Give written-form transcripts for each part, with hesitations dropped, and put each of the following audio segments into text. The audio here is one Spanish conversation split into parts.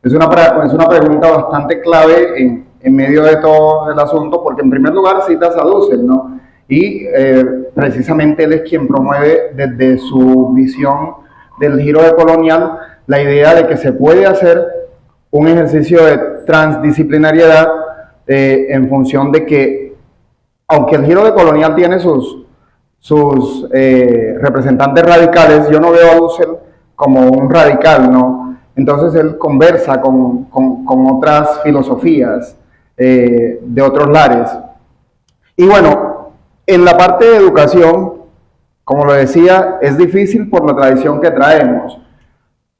Es una pregunta bastante clave en medio de todo el asunto, porque en primer lugar citas a Dussel, ¿no? Y precisamente él es quien promueve desde su visión del giro decolonial la idea de que se puede hacer un ejercicio de transdisciplinariedad en función de que, aunque el giro decolonial tiene sus representantes radicales, yo no veo a Dussel como un radical, ¿no? Entonces él conversa con otras filosofías de otros lares. Y bueno, en la parte de educación, como lo decía, es difícil por la tradición que traemos,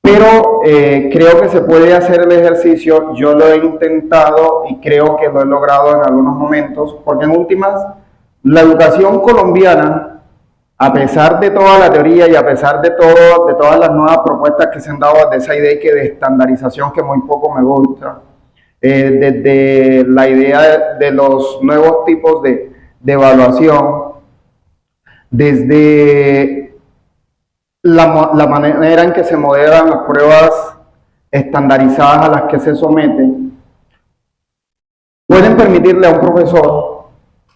pero creo que se puede hacer el ejercicio. Yo lo he intentado y creo que lo he logrado en algunos momentos, porque en últimas, la educación colombiana, a pesar de toda la teoría y a pesar de todas las nuevas propuestas que se han dado de esa idea que de estandarización que muy poco me gusta, desde la idea de los nuevos tipos de evaluación, desde la manera en que se modelan las pruebas estandarizadas a las que se someten, pueden permitirle a un profesor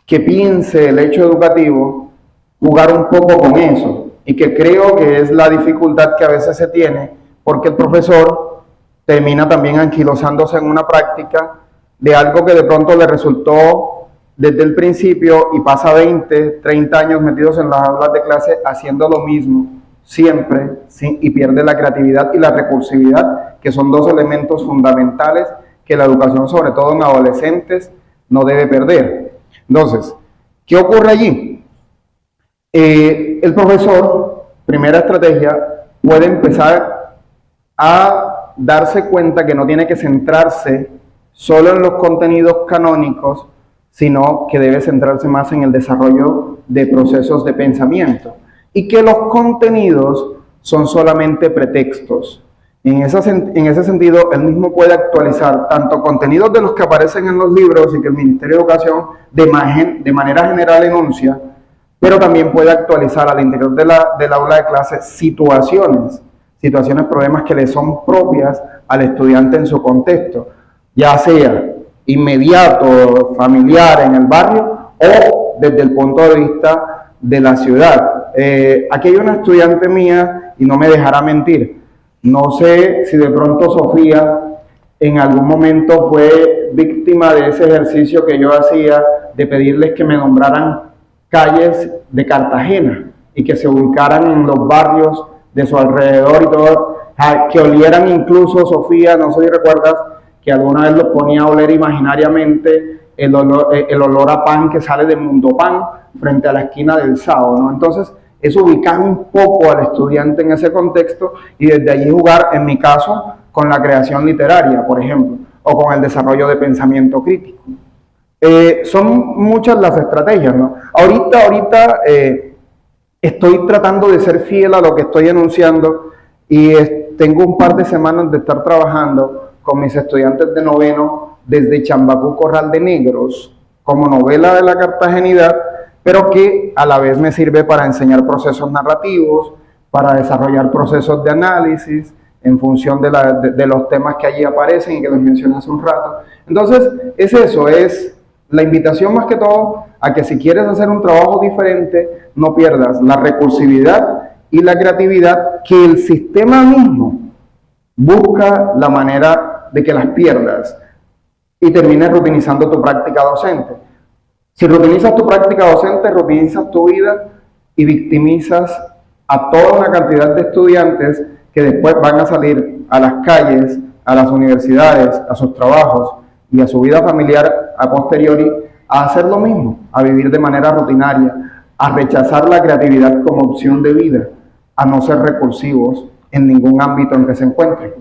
que piense el hecho educativo jugar un poco con eso, y que creo que es la dificultad que a veces se tiene, porque el profesor termina también anquilosándose en una práctica de algo que de pronto le resultó desde el principio y pasa 20, 30 años metidos en las aulas de clase haciendo lo mismo siempre, ¿sí? Y pierde la creatividad y la recursividad, que son dos elementos fundamentales que la educación, sobre todo en adolescentes, no debe perder. Entonces, ¿qué ocurre allí? El profesor, primera estrategia, puede empezar a darse cuenta que no tiene que centrarse solo en los contenidos canónicos, sino que debe centrarse más en el desarrollo de procesos de pensamiento, y que los contenidos son solamente pretextos. En ese sentido, él mismo puede actualizar tanto contenidos de los que aparecen en los libros y que el Ministerio de Educación de manera general enuncia, pero también puede actualizar al interior del aula de clase situaciones, problemas que le son propias al estudiante en su contexto, ya sea inmediato, familiar, en el barrio, o desde el punto de vista de la ciudad. Aquí hay una estudiante mía, y no me dejará mentir, no sé si de pronto Sofía en algún momento fue víctima de ese ejercicio que yo hacía de pedirles que me nombraran calles de Cartagena y que se ubicaran en los barrios de su alrededor y todo, que olieran incluso, Sofía, no sé si recuerdas, que alguna vez los ponía a oler imaginariamente el olor a pan que sale de Mundo Pan frente a la esquina del Sao, ¿no? Entonces, es ubicar un poco al estudiante en ese contexto y desde allí jugar, en mi caso, con la creación literaria, por ejemplo, o con el desarrollo de pensamiento crítico. Son muchas las estrategias, ¿no? Ahorita estoy tratando de ser fiel a lo que estoy enunciando y tengo un par de semanas de estar trabajando con mis estudiantes de noveno desde Chambacú, Corral de Negros, como novela de la cartagenidad, pero que a la vez me sirve para enseñar procesos narrativos, para desarrollar procesos de análisis en función de los temas que allí aparecen y que les mencioné hace un rato. Entonces, es eso, es la invitación más que todo a que si quieres hacer un trabajo diferente, no pierdas la recursividad y la creatividad que el sistema mismo busca la manera de que las pierdas y termines rutinizando tu práctica docente. Si rutinizas tu práctica docente, rutinizas tu vida y victimizas a toda una cantidad de estudiantes que después van a salir a las calles, a las universidades, a sus trabajos y a su vida familiar a posteriori a hacer lo mismo, a vivir de manera rutinaria, a rechazar la creatividad como opción de vida, a no ser recursivos en ningún ámbito en que se encuentren.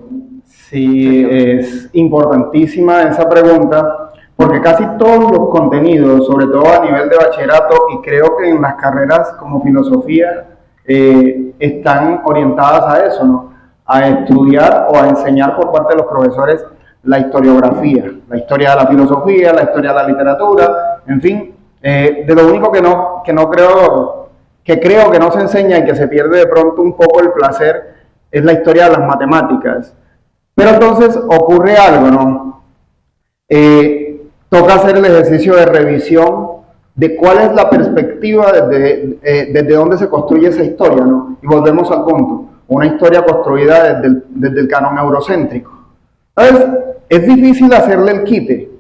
Sí, es importantísima esa pregunta, porque casi todos los contenidos, sobre todo a nivel de bachillerato, y creo que en las carreras como filosofía, están orientadas a eso, ¿no? A estudiar o a enseñar por parte de los profesores la historiografía, la historia de la filosofía, la historia de la literatura, en fin, de lo único que creo que no se enseña y que se pierde de pronto un poco el placer es la historia de las matemáticas. Pero entonces ocurre algo, ¿no? Toca hacer el ejercicio de revisión de cuál es la perspectiva desde dónde se construye esa historia, ¿no? Y volvemos al punto, una historia construida desde el canon eurocéntrico. Entonces, es difícil hacerle el quite,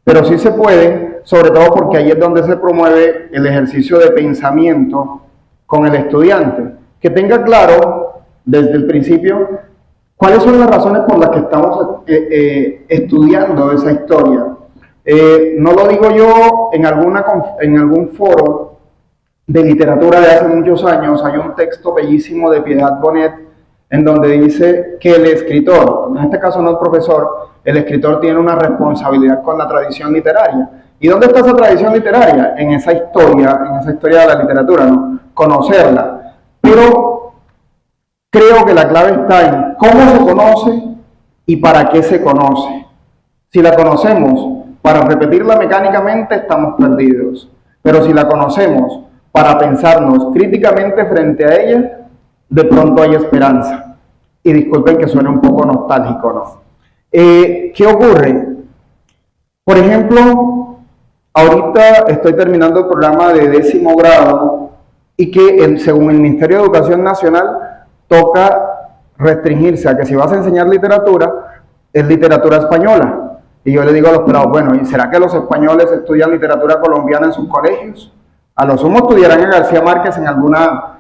pero sí se puede, sobre todo porque ahí es donde se promueve el ejercicio de pensamiento con el estudiante, que tenga claro desde el principio cuáles son las razones por las que estamos estudiando esa historia. No lo digo yo en algún foro de literatura de hace muchos años. Hay un texto bellísimo de Piedad Bonet en donde dice que el escritor, en este caso no el profesor, el escritor tiene una responsabilidad con la tradición literaria. ¿Y dónde está esa tradición literaria? En esa historia de la literatura, ¿no? Conocerla. Pero creo que la clave está en cómo se conoce y para qué se conoce. Si la conocemos para repetirla mecánicamente, estamos perdidos. Pero si la conocemos para pensarnos críticamente frente a ella, de pronto hay esperanza. Y disculpen que suene un poco nostálgico, ¿no? ¿Qué ocurre? Por ejemplo, ahorita estoy terminando el programa de 10º grado y que según el Ministerio de Educación Nacional toca restringirse a que si vas a enseñar literatura, es literatura española. Y yo le digo a los pelados, bueno, ¿y será que los españoles estudian literatura colombiana en sus colegios? A lo sumo estudiarán a García Márquez en alguna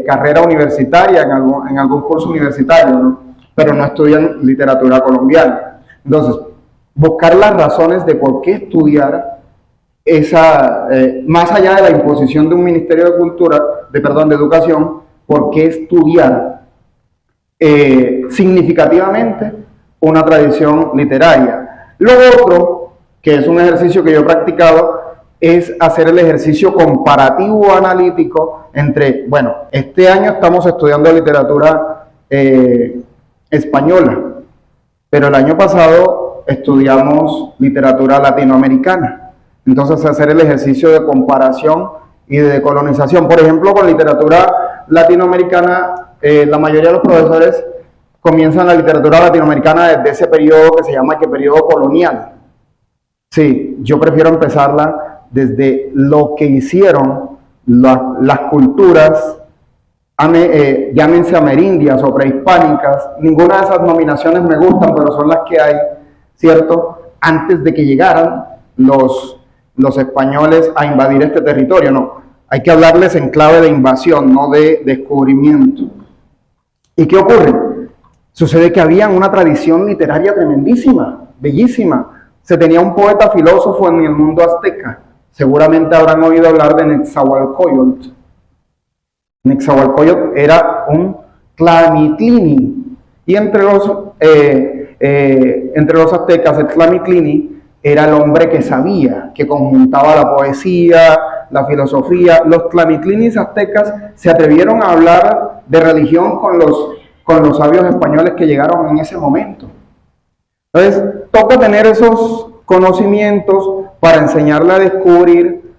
carrera universitaria, en algún curso universitario, ¿no? Pero no estudian literatura colombiana. Entonces, buscar las razones de por qué estudiar esa, más allá de la imposición de un Ministerio de de Educación, por qué estudiar significativamente una tradición literaria. Lo otro, que es un ejercicio que yo he practicado, es hacer el ejercicio comparativo analítico entre, bueno, este año estamos estudiando literatura española, pero el año pasado estudiamos literatura latinoamericana. Entonces, hacer el ejercicio de comparación y de decolonización. Por ejemplo, con literatura latinoamericana, la mayoría de los profesores comienzan la literatura latinoamericana desde ese periodo que se llama periodo colonial. Sí, yo prefiero empezarla desde lo que hicieron las culturas, llámense amerindias o prehispánicas. Ninguna de esas nominaciones me gustan, pero son las que hay, ¿cierto? Antes de que llegaran los españoles a invadir este territorio, no. Hay que hablarles en clave de invasión, no de descubrimiento. ¿Y qué ocurre? Sucede que había una tradición literaria tremendísima, bellísima. Se tenía un poeta filósofo en el mundo azteca. Seguramente habrán oído hablar de Netzahualcóyotl. Netzahualcóyotl era un Tlamitlini. Y entre los aztecas, el Tlamitlini era el hombre que sabía, que conjuntaba la poesía, la filosofía. Los Tlamitlinis aztecas se atrevieron a hablar de religión con los sabios españoles que llegaron en ese momento. Entonces, toca tener esos conocimientos para enseñarle a descubrir,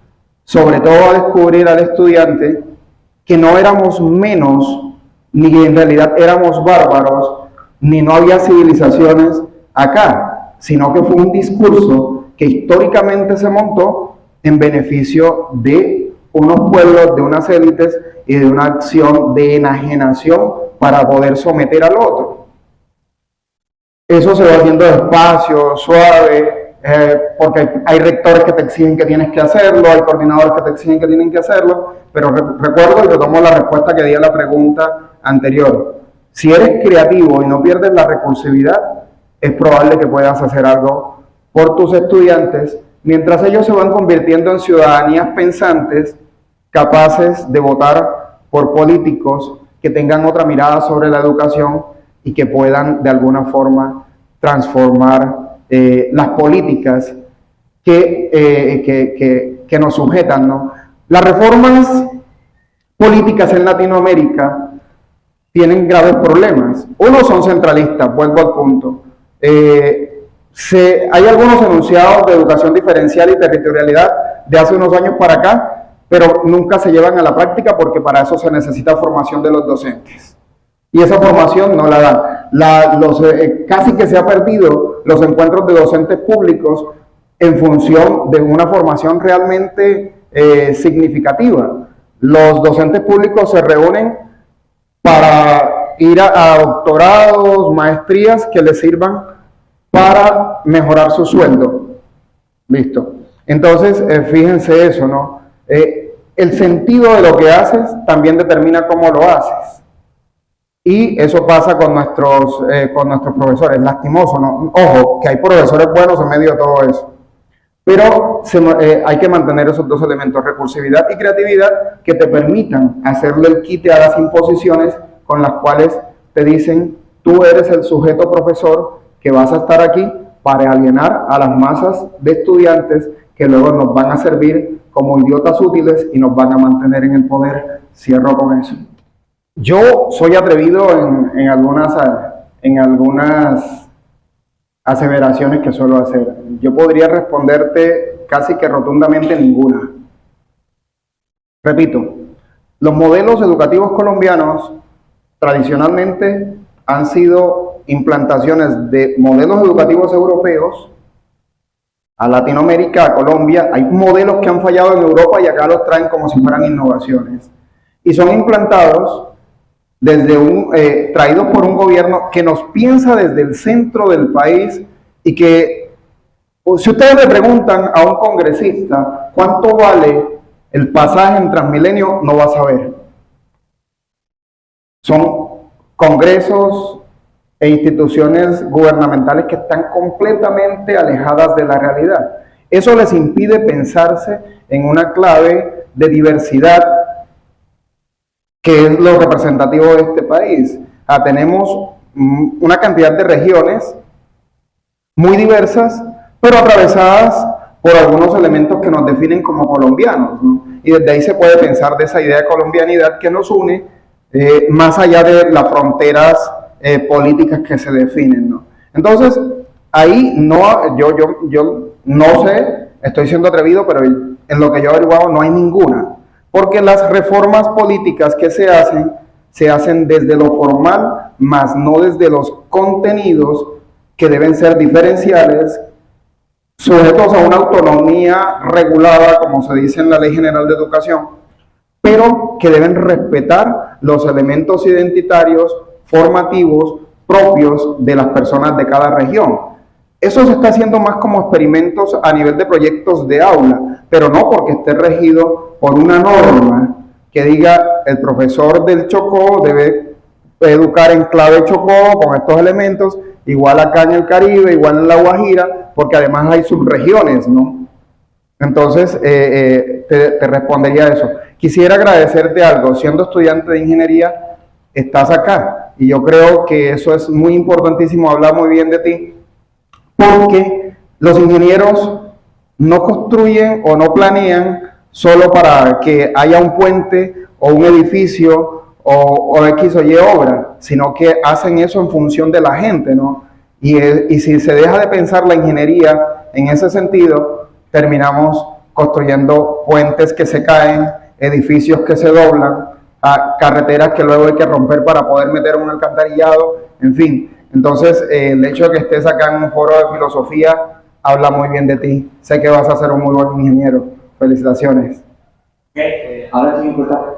sobre todo a descubrir al estudiante, que no éramos menos, ni en realidad éramos bárbaros, ni no había civilizaciones acá, sino que fue un discurso que históricamente se montó en beneficio de unos pueblos, de unas élites y de una acción de enajenación para poder someter al otro. Eso se va haciendo despacio, suave, porque hay rectores que te exigen que tienes que hacerlo, hay coordinadores que te exigen que tienen que hacerlo, pero recuerdo y retomo la respuesta que di a la pregunta anterior. Si eres creativo y no pierdes la recursividad, es probable que puedas hacer algo por tus estudiantes, mientras ellos se van convirtiendo en ciudadanías pensantes, capaces de votar por políticos que tengan otra mirada sobre la educación y que puedan de alguna forma transformar las políticas que nos sujetan, ¿no? Las reformas políticas en Latinoamérica tienen graves problemas. Unos son centralistas, vuelvo al punto. Hay algunos enunciados de educación diferencial y territorialidad de hace unos años para acá, pero nunca se llevan a la práctica porque para eso se necesita formación de los docentes. Y esa formación no la dan. casi que se ha perdido los encuentros de docentes públicos en función de una formación realmente significativa. Los docentes públicos se reúnen para ir a doctorados, maestrías que les sirvan para mejorar su sueldo. Listo. Entonces, fíjense eso, ¿no? El sentido de lo que haces también determina cómo lo haces. Y eso pasa con nuestros profesores. Lastimoso, ¿no? Ojo, que hay profesores buenos en medio de todo eso. Pero hay que mantener esos dos elementos, recursividad y creatividad, que te permitan hacerle el quite a las imposiciones con las cuales te dicen, tú eres el sujeto profesor que vas a estar aquí para alienar a las masas de estudiantes que luego nos van a servir como idiotas útiles y nos van a mantener en el poder. Cierro con eso. Yo soy atrevido en algunas aseveraciones que suelo hacer. Yo podría responderte casi que rotundamente ninguna. Repito, los modelos educativos colombianos tradicionalmente han sido implantaciones de modelos educativos europeos a Latinoamérica, a Colombia. Hay modelos que han fallado en Europa y acá los traen como si fueran innovaciones. Y son implantados traídos por un gobierno que nos piensa desde el centro del país y que, si ustedes le preguntan a un congresista cuánto vale el pasaje en Transmilenio, no va a saber. Son congresos e instituciones gubernamentales que están completamente alejadas de la realidad. Eso les impide pensarse en una clave de diversidad, que es lo representativo de este país. Tenemos una cantidad de regiones muy diversas, pero atravesadas por algunos elementos que nos definen como colombianos, ¿no? Y desde ahí se puede pensar de esa idea de colombianidad que nos une, más allá de las fronteras políticas que se definen, ¿no? Entonces, ahí yo no sé, estoy siendo atrevido, pero en lo que yo he averiguado no hay ninguna. Porque las reformas políticas que se hacen desde lo formal, más no desde los contenidos que deben ser diferenciales, sujetos a una autonomía regulada, como se dice en la Ley General de Educación, pero que deben respetar los elementos identitarios, formativos, propios de las personas de cada región. Eso se está haciendo más como experimentos a nivel de proyectos de aula, pero no porque esté regido por una norma que diga el profesor del Chocó debe educar en clave Chocó con estos elementos, igual acá en el Caribe, igual en la Guajira, porque además hay subregiones, ¿no? Entonces, te respondería eso. Quisiera agradecerte algo. Siendo estudiante de ingeniería, estás acá. Y yo creo que eso es muy importantísimo, hablar muy bien de ti, porque los ingenieros no construyen o no planean solo para que haya un puente o un edificio o X o Y obra, sino que hacen eso en función de la gente, ¿no? Y si se deja de pensar la ingeniería en ese sentido, terminamos construyendo puentes que se caen, edificios que se doblan, carreteras que luego hay que romper para poder meter un alcantarillado, en fin. Entonces, el hecho de que estés acá en un foro de filosofía habla muy bien de ti. Sé que vas a ser un muy buen ingeniero. Felicitaciones. Ahora sí, importante.